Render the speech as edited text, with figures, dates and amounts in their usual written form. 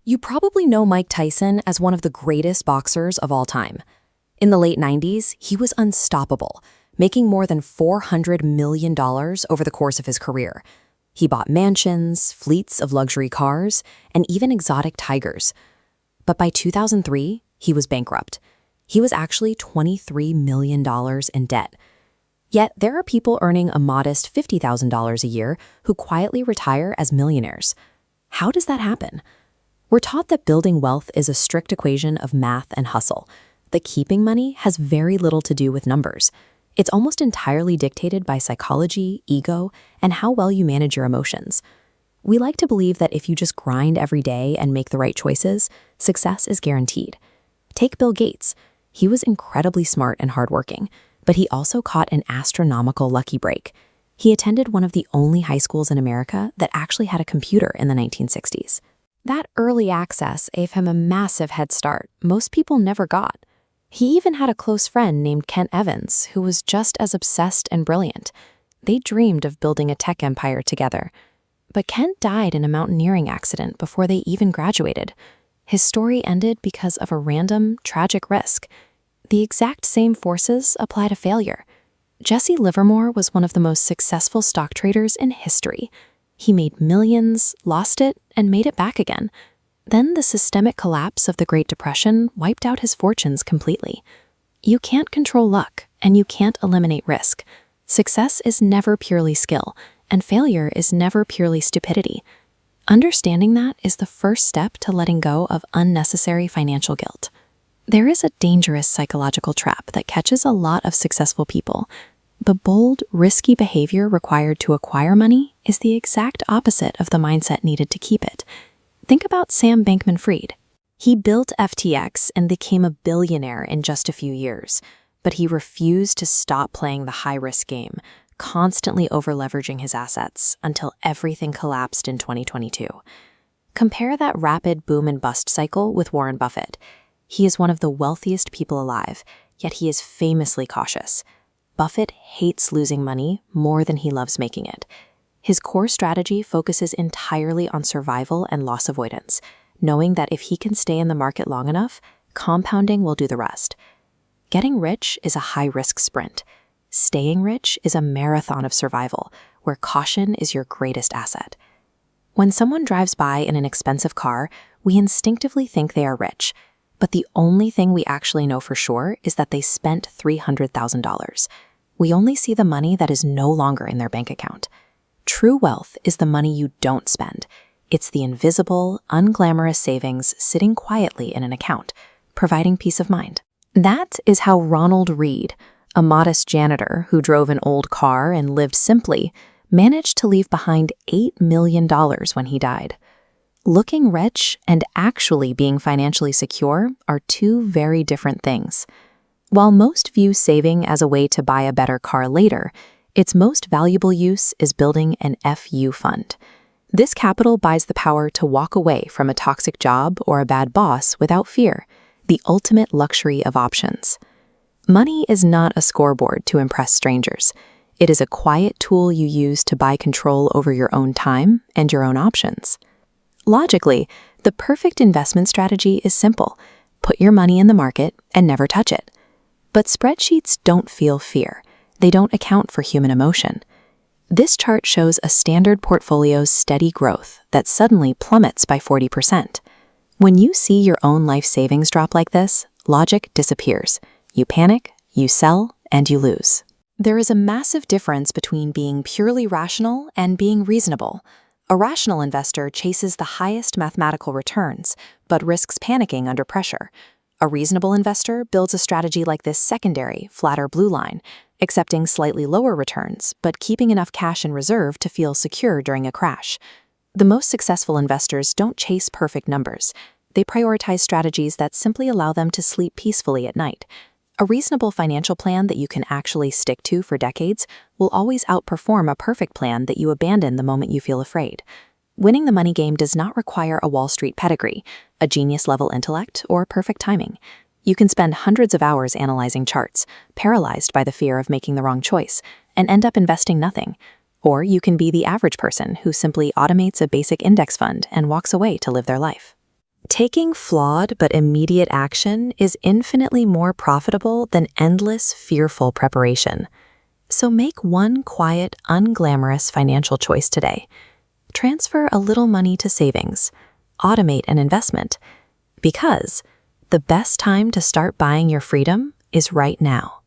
You probably know Mike Tyson as one of the greatest boxers of all time. In the late 90s, he was unstoppable, making more than $400 million over the course of his career. He bought mansions, fleets of luxury cars, and even exotic tigers. But by 2003, he was bankrupt. He was actually $23 million in debt. Yet there are people earning a modest $50,000 a year who quietly retire as millionaires. How does that happen? We're taught that building wealth is a strict equation of math and hustle, that keeping money has very little to do with numbers. It's almost entirely dictated by psychology, ego, and how well you manage your emotions. We like to believe that if you just grind every day and make the right choices, success is guaranteed. Take Bill Gates. He was incredibly smart and hardworking, but he also caught an astronomical lucky break. He attended one of the only high schools in America that actually had a computer in the 1960s. That early access gave him a massive head start most people never got. He even had a close friend named Kent Evans, who was just as obsessed and brilliant. They dreamed of building a tech empire together. But Kent died in a mountaineering accident before they even graduated. His story ended because of a random, tragic risk. The exact same forces apply to failure. Jesse Livermore was one of the most successful stock traders in history. He made millions, lost it, and made it back again. Then the systemic collapse of the Great Depression wiped out his fortunes completely. You can't control luck, and you can't eliminate risk. Success is never purely skill, and failure is never purely stupidity. Understanding that is the first step to letting go of unnecessary financial guilt. There is a dangerous psychological trap that catches a lot of successful people. The bold, risky behavior required to acquire money is the exact opposite of the mindset needed to keep it. Think about Sam Bankman-Fried. He built FTX and became a billionaire in just a few years, but he refused to stop playing the high-risk game, constantly over-leveraging his assets until everything collapsed in 2022. Compare that rapid boom and bust cycle with Warren Buffett. He is one of the wealthiest people alive, yet he is famously cautious. Buffett hates losing money more than he loves making it. His core strategy focuses entirely on survival and loss avoidance, knowing that if he can stay in the market long enough, compounding will do the rest. Getting rich is a high-risk sprint. Staying rich is a marathon of survival, where caution is your greatest asset. When someone drives by in an expensive car, we instinctively think they are rich, but the only thing we actually know for sure is that they spent $300,000. We only see the money that is no longer in their bank account. True wealth is the money you don't spend. It's the invisible, unglamorous savings sitting quietly in an account, providing peace of mind. That is how Ronald Reed, a modest janitor who drove an old car and lived simply, managed to leave behind $8 million when he died. Looking rich and actually being financially secure are two very different things. While most view saving as a way to buy a better car later, its most valuable use is building an FU fund. This capital buys the power to walk away from a toxic job or a bad boss without fear, the ultimate luxury of options. Money is not a scoreboard to impress strangers. It is a quiet tool you use to buy control over your own time and your own options. Logically, the perfect investment strategy is simple. Put your money in the market and never touch it. But spreadsheets don't feel fear. They don't account for human emotion. This chart shows a standard portfolio's steady growth that suddenly plummets by 40%. When you see your own life savings drop like this, logic disappears. You panic, you sell, and you lose. There is a massive difference between being purely rational and being reasonable. A rational investor chases the highest mathematical returns, but risks panicking under pressure. A reasonable investor builds a strategy like this secondary, flatter blue line, accepting slightly lower returns, but keeping enough cash in reserve to feel secure during a crash. The most successful investors don't chase perfect numbers. They prioritize strategies that simply allow them to sleep peacefully at night. A reasonable financial plan that you can actually stick to for decades will always outperform a perfect plan that you abandon the moment you feel afraid. Winning the money game does not require a Wall Street pedigree, a genius-level intellect, or perfect timing. You can spend hundreds of hours analyzing charts, paralyzed by the fear of making the wrong choice, and end up investing nothing. Or you can be the average person who simply automates a basic index fund and walks away to live their life. Taking flawed but immediate action is infinitely more profitable than endless, fearful preparation. So make one quiet, unglamorous financial choice today. Transfer a little money to savings. Automate an investment. Because the best time to start buying your freedom is right now.